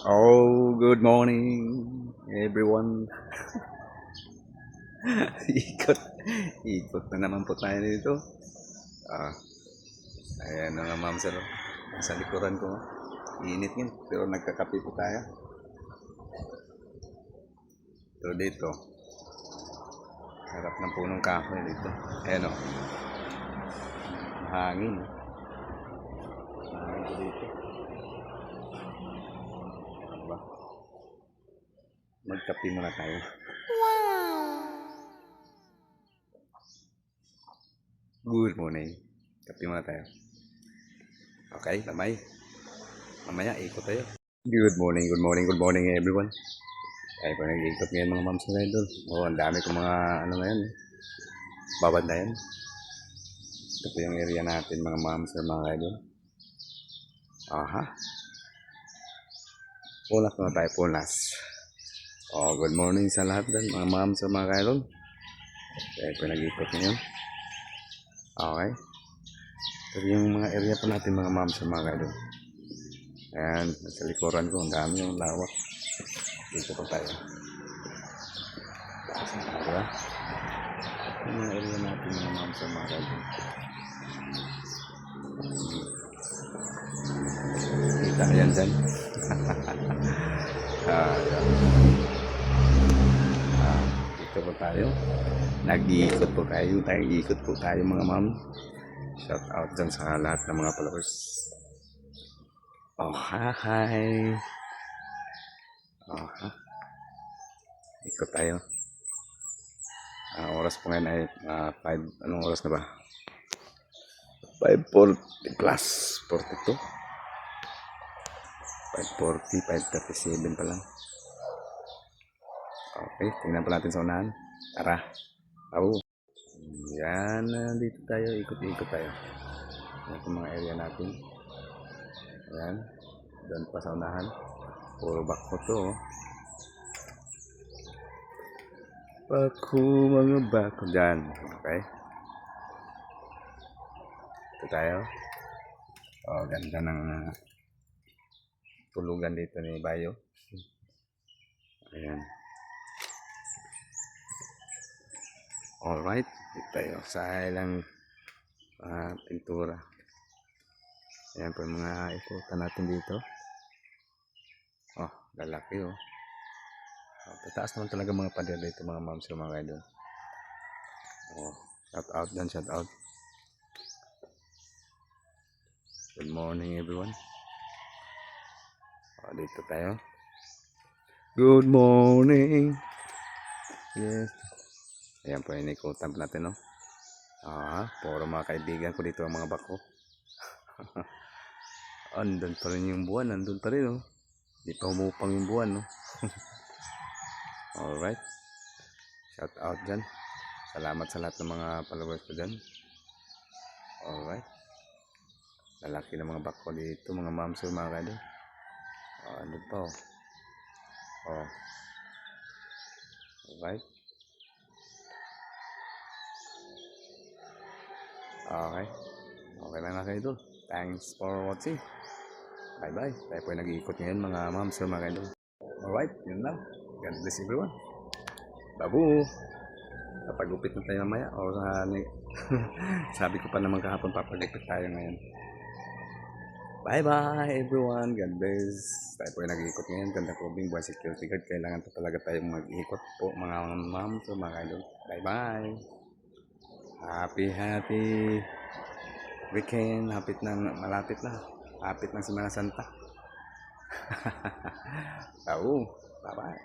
Oh, good morning, everyone. Ikot. Ikot na naman po tayo dito. Ah, ayan na nga, ma'am sir. Sa likuran ko. Init yun. Pero nagkakape po tayo. Pero dito, harap ng punong kahoy dito. Ayan o. Mahangin. Mahangin po dito. Diba? Magkape muna tayo. Good morning. Kape muna tayo. Okay, lamay. Mamaya, ikot tayo. Good morning, good morning, good morning everyone. Ay, pa nag-ikot ngayon mga ma'am sa idol. Oo, ang dami kong mga ano ngayon. Babandayan. Ito po yung area natin mga ma'am sa mga idol. Aha. Punas na tayo, punas. Oh, good morning sa lahat din mga ma'am sa mga idol. Ay, pa nag-ikot ngayon. Okay. Ito yung mga area po natin mga ma'am sa mga idol. Ayan, sa likuran ko, ang dami yung lawak. Dito po tayo. Diba? Yung mga area natin mga ma'am sa mga idol. Kita yan dyan. Dito po tayo. Nag-iikot po tayo. Nag-iikot po tayo mga ma'am. Shout out dyan sa lahat ng mga followers. Oh, hi. Oh, ha. Ikot tayo. Oras po ngayon ay 5. Anong oras na ba? 5:40 plus 42. 5:40, 5:37 pa lang. Okay, tingnan pa natin sa unahan. Tara. Oh. Yan, dito tayo. Ikot-ikot tayo. Ito mga area natin. Ayan. Doon pa sa unahan. Puro bako to. Bako, mga bako dyan. Okay. Ito tayo. Oh, ganda ng tulugan dito ni Bayo. Ayan. Alright. Dito tayo. Sa ilang pintura. Ayan po mga ikutan natin dito. Oh, lalaki oh. Tataas naman talaga mga pader dito mga moms yung mga idol. Oh, shout out dan, shout out. Good morning everyone. Oh, dito tayo. Good morning. Yes. Ayan po yung ikutan natin, no? Puro mga kaibigan ko dito ang mga bako. Andun pa rin yung buwan, andun pa rin, no? Di pa umupang yung buwan, no? Alright. Shout out dyan. Salamat sa lahat ng mga followers ko dyan. Alright. Lalaki ng mga bako dito, mga moms or mga kaibigan. Andun pa, oh. Oh. Alright. Okay. Okay lang mga kaidol. Thanks for watching. Bye-bye. Tayo po ay nag-iikot ngayon mga moms or mga kaidol. Alright, yun lang. God bless everyone. Babu! Papagupit na tayo mamaya. O sabi ko pa naman kahapon papagupit tayo ngayon. Bye-bye everyone. God bless. Tayo po ay nag-iikot ngayon. Ganda ko bing buwan security guard. Kailangan po talaga tayong mag-iikot po mga moms or mga kaidol. Bye-bye. Happy weekend. Malapit na. Hapit ng Semana Santa. Bye bye.